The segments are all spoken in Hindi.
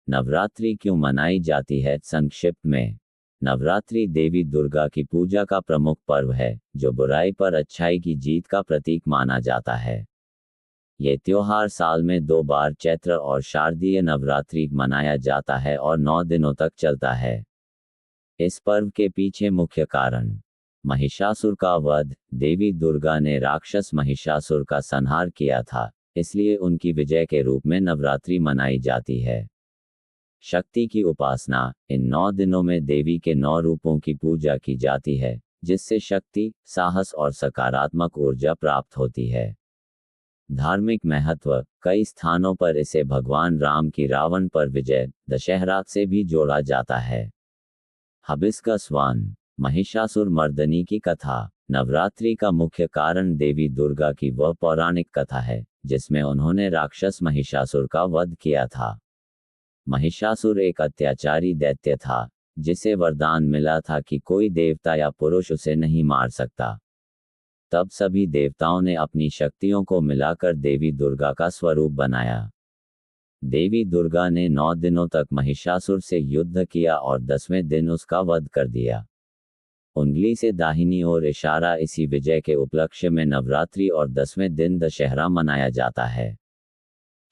नवरात्रि क्यों मनाई जाती है? संक्षिप्त में, नवरात्रि देवी दुर्गा की पूजा का प्रमुख पर्व है, जो बुराई पर अच्छाई की जीत का प्रतीक माना जाता है। ये त्योहार साल में 2 बार चैत्र और शारदीय नवरात्रि मनाया जाता है और 9 दिनों तक चलता है। इस पर्व के पीछे मुख्य कारण, महिषासुर का वध। देवी दुर्गा ने राक्षस महिषासुर का संहार किया था, इसलिए उनकी विजय के रूप में नवरात्रि मनाई जाती है। शक्ति की उपासना, इन 9 दिनों में देवी के 9 रूपों की पूजा की जाती है, जिससे शक्ति, साहस और सकारात्मक ऊर्जा प्राप्त होती है। धार्मिक महत्व, कई स्थानों पर इसे भगवान राम की रावण पर विजय, दशहरा से भी जोड़ा जाता है। हबिस्कस वन, महिषासुर मर्दनी की कथा। नवरात्रि का मुख्य कारण देवी दुर्गा की वह पौराणिक कथा है, जिसमें उन्होंने राक्षस महिषासुर का वध किया था। महिषासुर एक अत्याचारी दैत्य था, जिसे वरदान मिला था कि कोई देवता या पुरुष उसे नहीं मार सकता। तब सभी देवताओं ने अपनी शक्तियों को मिलाकर देवी दुर्गा का स्वरूप बनाया। देवी दुर्गा ने 9 दिनों तक महिषासुर से युद्ध किया और 10वें दिन उसका वध कर दिया। उंगली से दाहिनी ओर इशारा, इसी विजय के उपलक्ष्य में नवरात्रि और 10वें दिन दशहरा मनाया जाता है।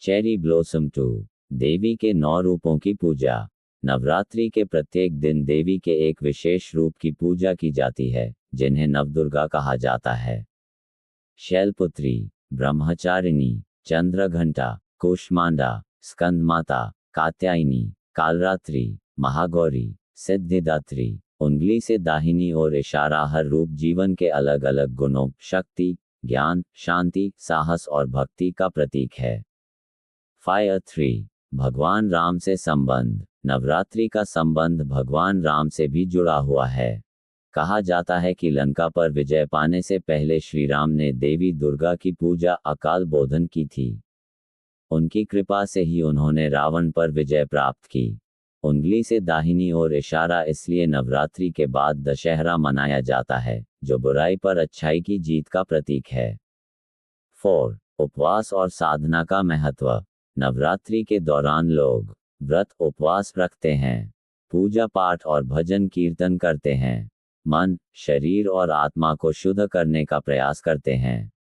चेरी ब्लॉसम 2, देवी के 9 रूपों की पूजा। नवरात्रि के प्रत्येक दिन देवी के एक विशेष रूप की पूजा की जाती है, जिन्हें नवदुर्गा कहा जाता है। शैलपुत्री, ब्रह्मचारिणी, चंद्रघंटा, कूष्मांडा, स्कंदमाता, कात्यायनी, कालरात्रि, महागौरी, सिद्धिदात्री। उंगली से दाहिनी ओर इशारा, हर रूप जीवन के अलग अलग गुणों, शक्ति, ज्ञान, शांति, साहस और भक्ति का प्रतीक है। फायर 3, भगवान राम से संबंध। नवरात्रि का संबंध भगवान राम से भी जुड़ा हुआ है। कहा जाता है कि लंका पर विजय पाने से पहले श्री राम ने देवी दुर्गा की पूजा अकाल बोधन की थी। उनकी कृपा से ही उन्होंने रावण पर विजय प्राप्त की। उंगली से दाहिनी ओर इशारा, इसलिए नवरात्रि के बाद दशहरा मनाया जाता है, जो बुराई पर अच्छाई की जीत का प्रतीक है। 4, उपवास और साधना का महत्व। नवरात्रि के दौरान लोग व्रत उपवास रखते हैं, पूजा पाठ और भजन कीर्तन करते हैं, मन, शरीर और आत्मा को शुद्ध करने का प्रयास करते हैं।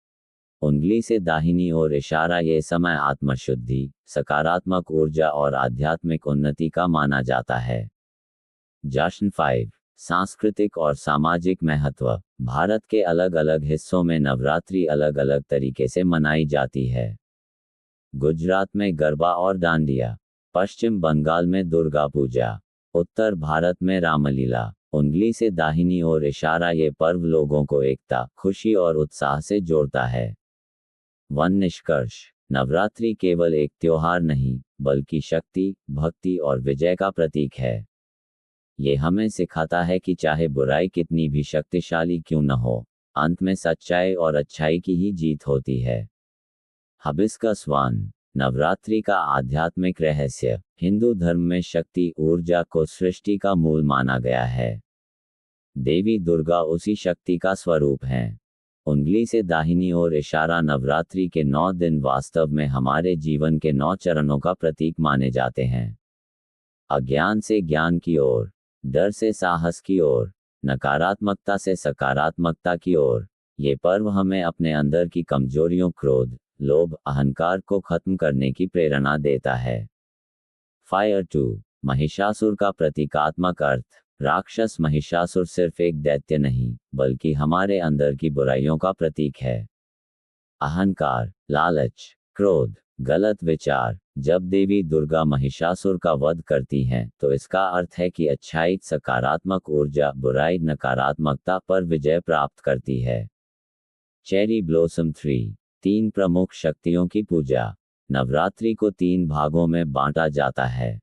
उंगली से दाहिनी ओर इशारा, ये समय आत्मशुद्धि, सकारात्मक ऊर्जा और आध्यात्मिक उन्नति का माना जाता है। जश्न 5, सांस्कृतिक और सामाजिक महत्व। भारत के अलग अलग हिस्सों में नवरात्रि अलग अलग तरीके से मनाई जाती है। गुजरात में गरबा और डांडिया, पश्चिम बंगाल में दुर्गा पूजा, उत्तर भारत में रामलीला। उंगली से दाहिनी ओर इशारा, ये पर्व लोगों को एकता, खुशी और उत्साह से जोड़ता है। वन निष्कर्ष, नवरात्रि केवल एक त्योहार नहीं, बल्कि शक्ति, भक्ति और विजय का प्रतीक है। ये हमें सिखाता है कि चाहे बुराई कितनी भी शक्तिशाली क्यों न हो, अंत में सच्चाई और अच्छाई की ही जीत होती है। हबिस्कस वन, नवरात्रि का आध्यात्मिक रहस्य। हिंदू धर्म में शक्ति, ऊर्जा को सृष्टि का मूल माना गया है। देवी दुर्गा उसी शक्ति का स्वरूप हैं। उंगली से दाहिनी ओर इशारा, नवरात्रि के 9 दिन वास्तव में हमारे जीवन के 9 चरणों का प्रतीक माने जाते हैं। अज्ञान से ज्ञान की ओर, डर से साहस की ओर, नकारात्मकता से सकारात्मकता की ओर। ये पर्व हमें अपने अंदर की कमजोरियों, क्रोध, लोभ, अहंकार को खत्म करने की प्रेरणा देता है। फायर 2, महिषासुर का प्रतीकात्मक अर्थ। राक्षस महिषासुर सिर्फ एक दैत्य नहीं, बल्कि हमारे अंदर की बुराइयों का प्रतीक है। अहंकार, लालच, क्रोध, गलत विचार। जब देवी दुर्गा महिषासुर का वध करती हैं, तो इसका अर्थ है कि अच्छाई, सकारात्मक ऊर्जा, बुराई, नकारात्मकता पर विजय प्राप्त करती है। चेरी ब्लॉसम 3, 3 प्रमुख शक्तियों की पूजा। नवरात्रि को 3 भागों में बांटा जाता है।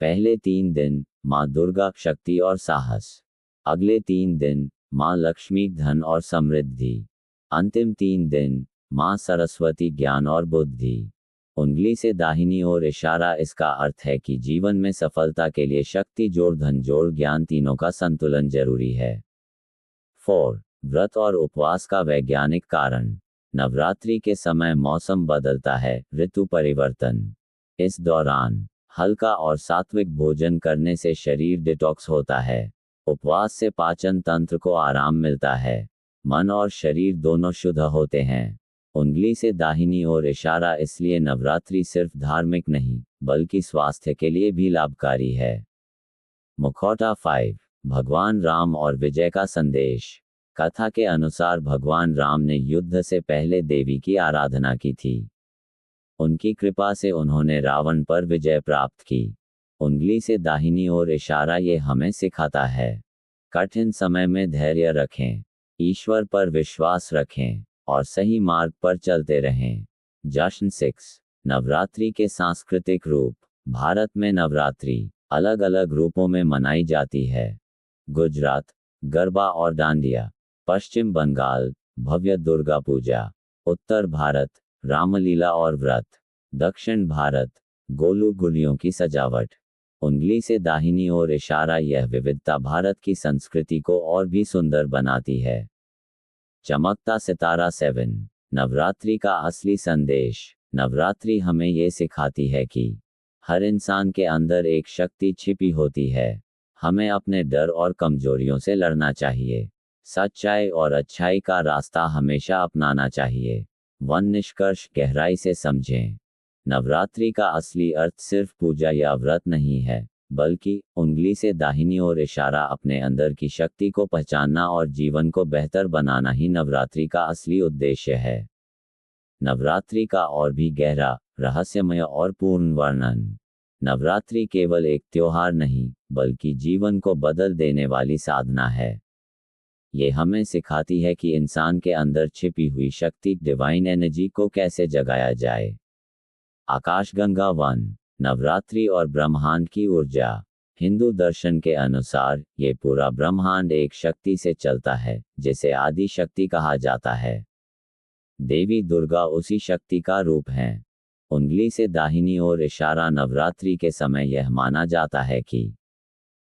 पहले 3 दिन माँ दुर्गा, शक्ति और साहस। अगले 3 दिन माँ लक्ष्मी, धन और समृद्धि। अंतिम 3 दिन माँ सरस्वती, ज्ञान और बुद्धि। उंगली से दाहिनी ओर इशारा, इसका अर्थ है कि जीवन में सफलता के लिए शक्ति जोड़, धन जोड़, ज्ञान, तीनों का संतुलन जरूरी है। 4, व्रत और उपवास का वैज्ञानिक कारण। नवरात्रि के समय मौसम बदलता है, ऋतु परिवर्तन। इस दौरान हल्का और सात्विक भोजन करने से शरीर डिटॉक्स होता है। उपवास से पाचन तंत्र को आराम मिलता है। मन और शरीर दोनों शुद्ध होते हैं। उंगली से दाहिनी ओर इशारा इसलिए नवरात्रि सिर्फ धार्मिक नहीं, बल्कि स्वास्थ्य के लिए भी लाभकारी है। मुखौटा 5, भगवान राम और विजय का संदेश। कथा के अनुसार भगवान राम ने युद्ध से पहले देवी की आराधना की थी। उनकी कृपा से उन्होंने रावण पर विजय प्राप्त की। उंगली से दाहिनी ओर इशारा ये हमें सिखाता है, कठिन समय में धैर्य रखें, ईश्वर पर विश्वास रखें और सही मार्ग पर चलते रहें। जश्न 6, नवरात्रि के सांस्कृतिक रूप। भारत में नवरात्रि अलग अलग रूपों में मनाई जाती है। गुजरात, गरबा और डांडिया। पश्चिम बंगाल, भव्य दुर्गा पूजा। उत्तर भारत, रामलीला और व्रत। दक्षिण भारत, गोलू गुलियों की सजावट। उंगली से दाहिनी ओर इशारा यह विविधता भारत की संस्कृति को और भी सुंदर बनाती है। चमकता सितारा 7, नवरात्रि का असली संदेश। नवरात्रि हमें ये सिखाती है कि हर इंसान के अंदर एक शक्ति छिपी होती है। हमें अपने डर और कमजोरियों से लड़ना चाहिए। सच्चाई और अच्छाई का रास्ता हमेशा अपनाना चाहिए। निष्कर्ष गहराई से समझें। नवरात्रि का असली अर्थ सिर्फ पूजा या व्रत नहीं है, बल्कि उंगली से दाहिनी ओर इशारा अपने अंदर की शक्ति को पहचानना और जीवन को बेहतर बनाना ही नवरात्रि का असली उद्देश्य है। नवरात्रि का और भी गहरा, रहस्यमय और पूर्ण वर्णन। नवरात्रि केवल एक त्योहार नहीं, बल्कि जीवन को बदल देने वाली साधना है। ये हमें सिखाती है कि इंसान के अंदर छिपी हुई शक्ति, डिवाइन एनर्जी को कैसे जगाया जाए। आकाशगंगा 1, नवरात्रि और ब्रह्मांड की ऊर्जा। हिंदू दर्शन के अनुसार ये पूरा ब्रह्मांड एक शक्ति से चलता है, जिसे आदि शक्ति कहा जाता है। देवी दुर्गा उसी शक्ति का रूप हैं। उंगली से दाहिनी ओर इशारा नवरात्रि के समय यह माना जाता है कि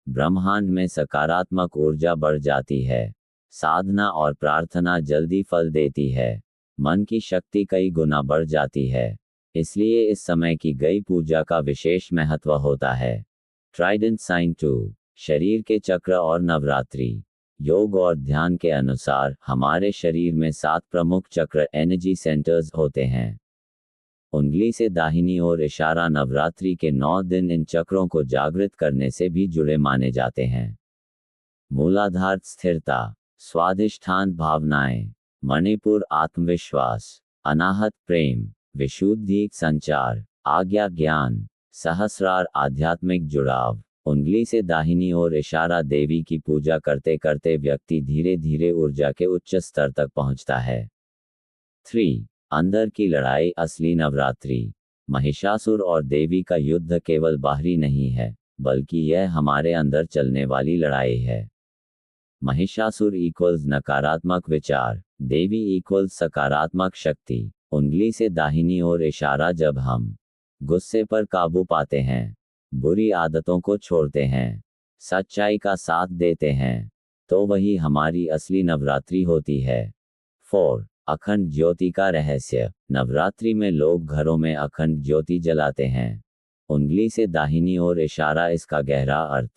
ब्रह्मांड में सकारात्मक ऊर्जा बढ़ जाती है। साधना और प्रार्थना जल्दी फल देती है। मन की शक्ति कई गुना बढ़ जाती है। इसलिए इस समय की गई पूजा का विशेष महत्व होता है। ट्राइडेंट साइन 2, शरीर के चक्र और नवरात्रि। योग और ध्यान के अनुसार हमारे शरीर में 7 प्रमुख चक्र, एनर्जी सेंटर्स होते हैं। उंगली से दाहिनी ओर इशारा नवरात्रि के 9 दिन इन चक्रों को जागृत करने से भी जुड़े माने जाते हैं। मूलाधार स्थिरता, स्वाधिष्ठान भावनाएं, मणिपुर आत्मविश्वास, अनाहत प्रेम, विशुद्धि संचार, आज्ञा ज्ञान, सहस्रार आध्यात्मिक जुड़ाव। उंगली से दाहिनी ओर इशारा देवी की पूजा करते करते व्यक्ति धीरे धीरे ऊर्जा के उच्च स्तर तक पहुंचता है। 3, अंदर की लड़ाई, असली नवरात्रि। महिषासुर और देवी का युद्ध केवल बाहरी नहीं है, बल्कि यह हमारे अंदर चलने वाली लड़ाई है। महिषासुर इक्वल्स नकारात्मक विचार, देवी इक्वल्स सकारात्मक शक्ति। उंगली से दाहिनी ओर इशारा जब हम गुस्से पर काबू पाते हैं, बुरी आदतों को छोड़ते हैं, सच्चाई का साथ देते हैं, तो वही हमारी असली नवरात्रि होती है। 4, अखंड ज्योति का रहस्य। नवरात्रि में लोग घरों में अखंड ज्योति जलाते हैं। उंगली से दाहिनी ओर इशारा इसका गहरा अर्थ।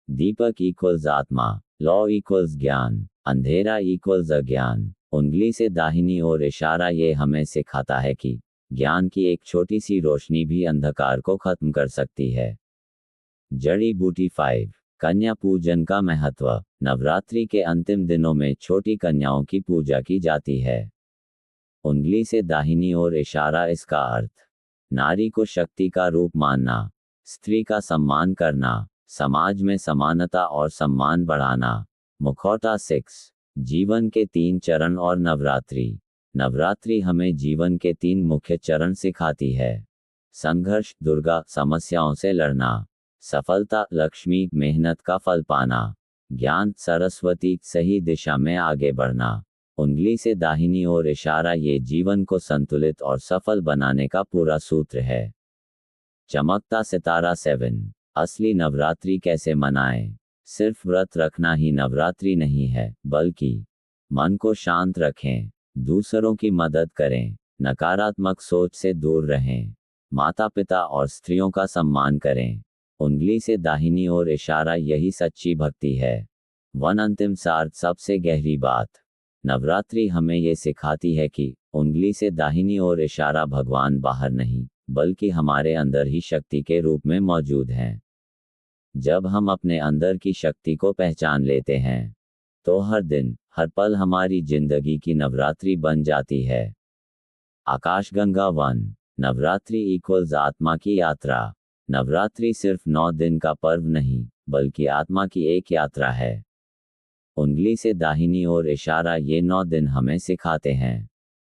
दीपक इक्वल्स आत्मा, लौ इक्वल्स ज्ञान, अंधेरा इक्वल्स अज्ञान। उंगली से दाहिनी ओर इशारा ये हमें सिखाता है कि ज्ञान की एक छोटी सी रोशनी भी अंधकार को खत्म कर सकती है। जड़ी बूटी 5, कन्या पूजन का महत्व। नवरात्रि के अंतिम दिनों में छोटी कन्याओं की पूजा की जाती है। उंगली से दाहिनी ओर इशारा इसका अर्थ। नारी को शक्ति का रूप मानना, स्त्री का सम्मान करना, समाज में समानता और सम्मान बढ़ाना। मुखौटा 6, जीवन के 3 चरण और नवरात्रि। नवरात्रि हमें जीवन के 3 मुख्य चरण सिखाती है। संघर्ष, दुर्गा, समस्याओं से लड़ना। सफलता, लक्ष्मी, मेहनत का फल पाना। ज्ञान, सरस्वती, सही दिशा में आगे बढ़ना। उंगली से दाहिनी ओर इशारा ये जीवन को संतुलित और सफल बनाने का पूरा सूत्र है। चमकता सितारा 7, असली नवरात्रि कैसे मनाएं। सिर्फ व्रत रखना ही नवरात्रि नहीं है, बल्कि मन को शांत रखें, दूसरों की मदद करें, नकारात्मक सोच से दूर रहें, माता पिता और स्त्रियों का सम्मान करें। उंगली से दाहिनी ओर इशारा, यही सच्ची भक्ति है। अंतिम सार, सबसे गहरी बात। नवरात्रि हमें ये सिखाती है कि उंगली से दाहिनी ओर इशारा भगवान बाहर नहीं, बल्कि हमारे अंदर ही शक्ति के रूप में मौजूद हैं। जब हम अपने अंदर की शक्ति को पहचान लेते हैं, तो हर दिन, हर पल हमारी जिंदगी की नवरात्रि बन जाती है। आकाशगंगा 1। नवरात्रि इक्वल्स आत्मा की यात्रा। नवरात्रि सिर्फ 9 दिन का पर्व नहीं, बल्कि आत्मा की एक यात्रा है। उंगली से दाहिनी ओर इशारा, ये 9 दिन हमें सिखाते हैं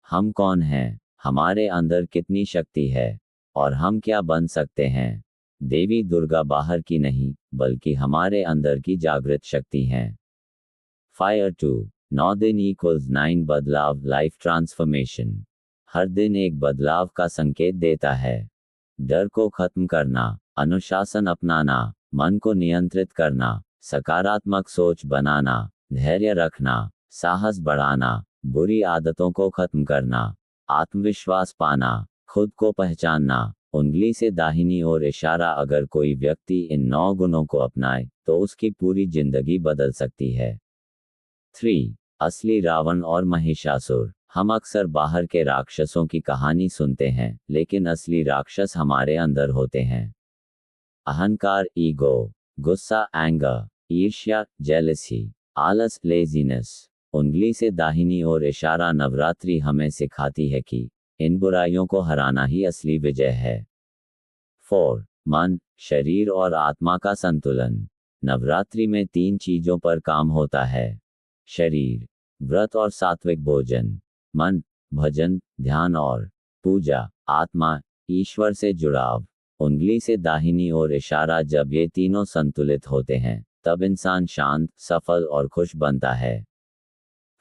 हम कौन हैं, हमारे अंदर कितनी शक्ति है, और हम क्या बन सकते हैं। देवी दुर्गा बाहर की नहीं, बल्कि हमारे अंदर की जागृत शक्ति हैं। फायर 2। 9 दिन इक्वल्स 9 बदलाव, लाइफ ट्रांसफॉर्मेशन। हर दिन एक बदलाव का संकेत देता है। डर को खत्म करना, अनुशासन अपनाना, मन को नियंत्रित करना, सकारात्मक सोच बनाना, धैर्य रखना, साहस बढ़ाना, बुरी आदतों को खत्म करना, आत्मविश्वास पाना, खुद को पहचानना। उंगली से दाहिनी ओर इशारा, अगर कोई व्यक्ति इन 9 गुणों को अपनाए तो उसकी पूरी जिंदगी बदल सकती है। 3। असली रावण और महिषासुर। हम अक्सर बाहर के राक्षसों की कहानी सुनते हैं, लेकिन असली राक्षस हमारे अंदर होते हैं। अहंकार, ईगो, गुस्सा, एंगर, ईर्ष्या, जेलसी, आलस, लेजीनेस। उंगली से दाहिनी ओर इशारा नवरात्रि हमें सिखाती है कि इन बुराइयों को हराना ही असली विजय है। 4। मन, शरीर और आत्मा का संतुलन। नवरात्रि में 3 चीजों पर काम होता है। शरीर, व्रत और सात्विक भोजन। मन, भजन, ध्यान और पूजा। आत्मा, ईश्वर से जुड़ाव। उंगली से दाहिनी ओर इशारा, जब ये तीनों संतुलित होते हैं, तब इंसान शांत, सफल और खुश बनता है।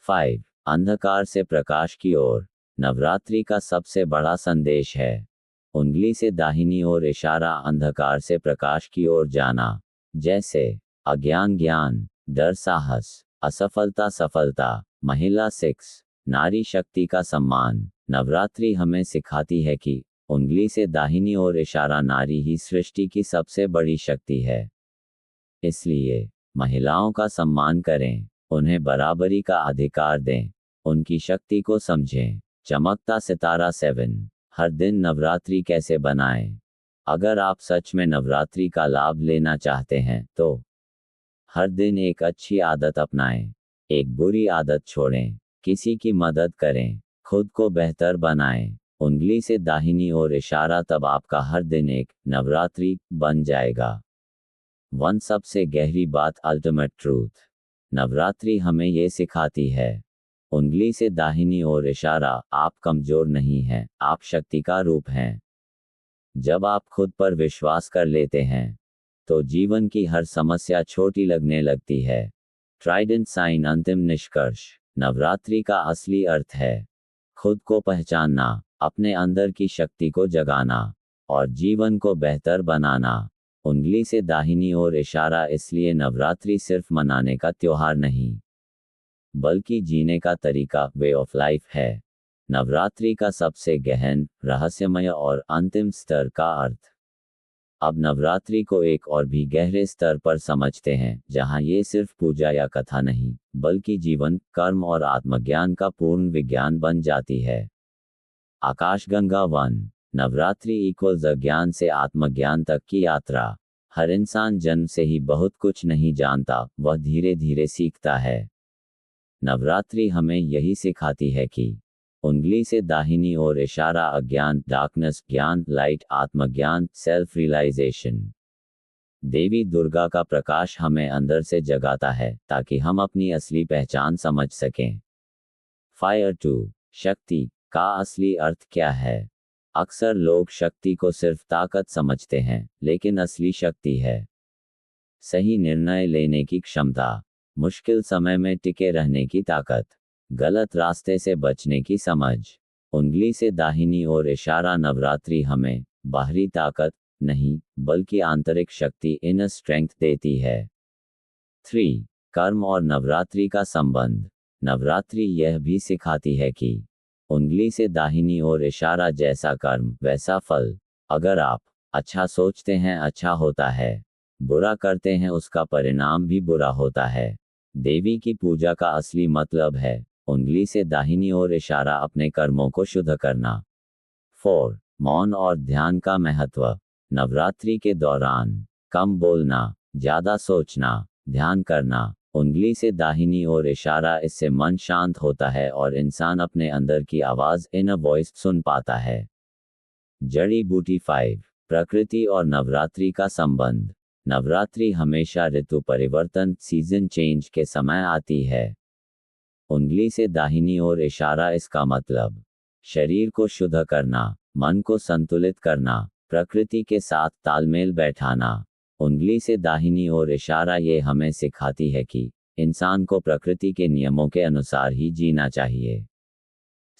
5। अंधकार से प्रकाश की ओर। नवरात्रि का सबसे बड़ा संदेश है। उंगली से दाहिनी ओर इशारा, अंधकार से प्रकाश की ओर जाना। जैसे अज्ञान ज्ञान, डर साहस, असफलता सफलता। महिला 6। नारी शक्ति का सम्मान। नवरात्रि हमें सिखाती है कि उंगली से दाहिनी ओर इशारा, नारी ही सृष्टि की सबसे बड़ी शक्ति है। इसलिए महिलाओं का सम्मान करें, उन्हें बराबरी का अधिकार दें, उनकी शक्ति को समझें। चमकता सितारा 7। हर दिन नवरात्रि कैसे बनाएं? अगर आप सच में नवरात्रि का लाभ लेना चाहते हैं तो हर दिन एक अच्छी आदत अपनाएं, एक बुरी आदत छोड़ें, किसी की मदद करें, खुद को बेहतर बनाएं। उंगली से दाहिनी ओर इशारा, तब आपका हर दिन एक नवरात्रि बन जाएगा। सबसे गहरी बात, अल्टीमेट ट्रूथ। नवरात्रि हमें ये सिखाती है, उंगली से दाहिनी ओर इशारा, आप कमजोर नहीं हैं, आप शक्ति का रूप हैं। जब आप खुद पर विश्वास कर लेते हैं, तो जीवन की हर समस्या छोटी लगने लगती है। ट्राइडेंट साइन, अंतिम निष्कर्ष। नवरात्रि का असली अर्थ है खुद को पहचानना, अपने अंदर की शक्ति को जगाना, और जीवन को बेहतर बनाना। उंगली से दाहिनी ओर इशारा इसलिए नवरात्रि सिर्फ मनाने का त्योहार नहीं, बल्कि जीने का तरीका, वे ऑफ लाइफ है। नवरात्रि का सबसे गहन, रहस्यमय और अंतिम स्तर का अर्थ। अब नवरात्रि को एक और भी गहरे स्तर पर समझते हैं, जहां ये सिर्फ पूजा या कथा नहीं, बल्कि जीवन, कर्म और आत्मज्ञान का पूर्ण विज्ञान बन जाती है। आकाशगंगा 1। नवरात्रि इक्वल्स अज्ञान से आत्मज्ञान तक की यात्रा। हर इंसान जन्म से ही बहुत कुछ नहीं जानता, वह धीरे धीरे सीखता है। नवरात्रि हमें यही सिखाती है कि उंगली से दाहिनी ओर इशारा, अज्ञान, डार्कनेस, ज्ञान, लाइट, आत्मज्ञान, सेल्फ रियलाइजेशन। देवी दुर्गा का प्रकाश हमें अंदर से जगाता है, ताकि हम अपनी असली पहचान समझ सकें। फायर 2। शक्ति का असली अर्थ क्या है? अक्सर लोग शक्ति को सिर्फ ताकत समझते हैं, लेकिन असली शक्ति है सही निर्णय लेने की क्षमता, मुश्किल समय में टिके रहने की ताकत, गलत रास्ते से बचने की समझ। उंगली से दाहिनी ओर इशारा नवरात्रि हमें बाहरी ताकत नहीं, बल्कि आंतरिक शक्ति, इनर स्ट्रेंथ देती है। 3. कर्म और नवरात्रि का संबंध। नवरात्रि यह भी सिखाती है कि उंगली से दाहिनी ओर इशारा, जैसा कर्म वैसा फल। अगर आप अच्छा सोचते हैं अच्छा होता है, बुरा करते हैं उसका परिणाम भी बुरा होता है। देवी की पूजा का असली मतलब है उंगली से दाहिनी ओर इशारा अपने कर्मों को शुद्ध करना। 4. मौन और ध्यान का महत्व। नवरात्रि के दौरान कम बोलना, ज़्यादा सोचना, ध्यान करना, उंगली से दाहिनी ओर इशारा, इससे मन शांत होता है और इंसान अपने अंदर की आवाज़ इनर वॉइस सुन पाता है। जड़ी बूटी 5. प्रकृति और नवरात्रि का संबंध। नवरात्रि हमेशा ऋतु परिवर्तन सीजन चेंज के समय आती है। उंगली से दाहिनी ओर इशारा, इसका मतलब शरीर को शुद्ध करना, मन को संतुलित करना, प्रकृति के साथ तालमेल बैठाना। उंगली से दाहिनी ओर इशारा ये हमें सिखाती है कि इंसान को प्रकृति के नियमों के अनुसार ही जीना चाहिए।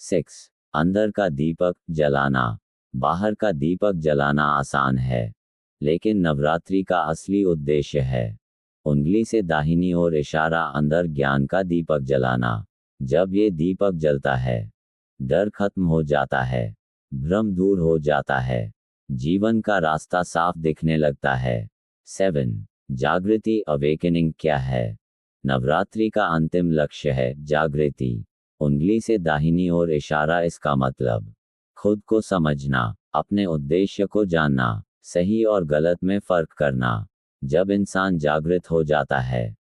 6. अंदर का दीपक जलाना। बाहर का दीपक जलाना आसान है, लेकिन नवरात्रि का असली उद्देश्य है उंगली से दाहिनी ओर इशारा, अंदर ज्ञान का दीपक जलाना। जब ये दीपक जलता है, डर खत्म हो जाता है, भ्रम दूर हो जाता है, जीवन का रास्ता साफ दिखने लगता है। 7. जागृति अवेकनिंग क्या है? नवरात्रि का अंतिम लक्ष्य है जागृति। उंगली से दाहिनी ओर इशारा, इसका मतलब खुद को समझना, अपने उद्देश्य को जानना, सही और गलत में फर्क करना। जब इंसान जागृत हो जाता है,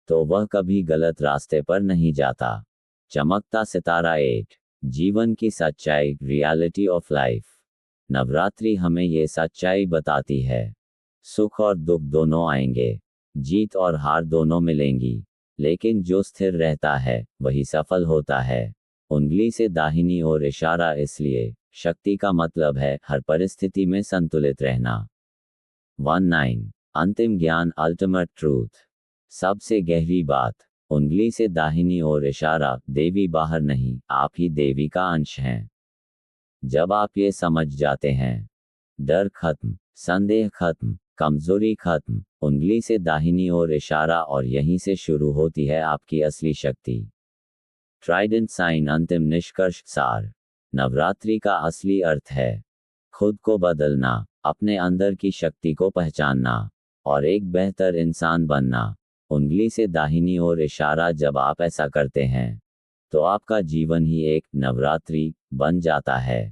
तो वह कभी गलत रास्ते पर नहीं जाता। चमकता सितारा 8. जीवन की सच्चाई रियलिटी ऑफ लाइफ। नवरात्रि हमें ये सच्चाई बताती है सुख और दुख दोनों आएंगे, जीत और हार दोनों मिलेंगी, लेकिन जो स्थिर रहता है वही सफल होता है। उंगली से दाहिनी ओर इशारा, इसलिए शक्ति का मतलब है हर परिस्थिति में संतुलित रहना। 19. अंतिम ज्ञान अल्टीमेट ट्रूथ। सबसे गहरी बात। उंगली से दाहिनी ओर इशारा, देवी बाहर नहीं, आप ही देवी का अंश हैं। जब आप ये समझ जाते हैं, डर खत्म, संदेह खत्म, कमजोरी खत्म, उंगली से दाहिनी ओर इशारा, और यहीं से शुरू होती है आपकी असली शक्ति। ट्राइडेंट साइन अंतिम निष्कर्ष सार। नवरात्रि का असली अर्थ है खुद को बदलना, अपने अंदर की शक्ति को पहचानना और एक बेहतर इंसान बनना। उंगली से दाहिनी ओर इशारा, जब आप ऐसा करते हैं, तो आपका जीवन ही एक नवरात्रि बन जाता है।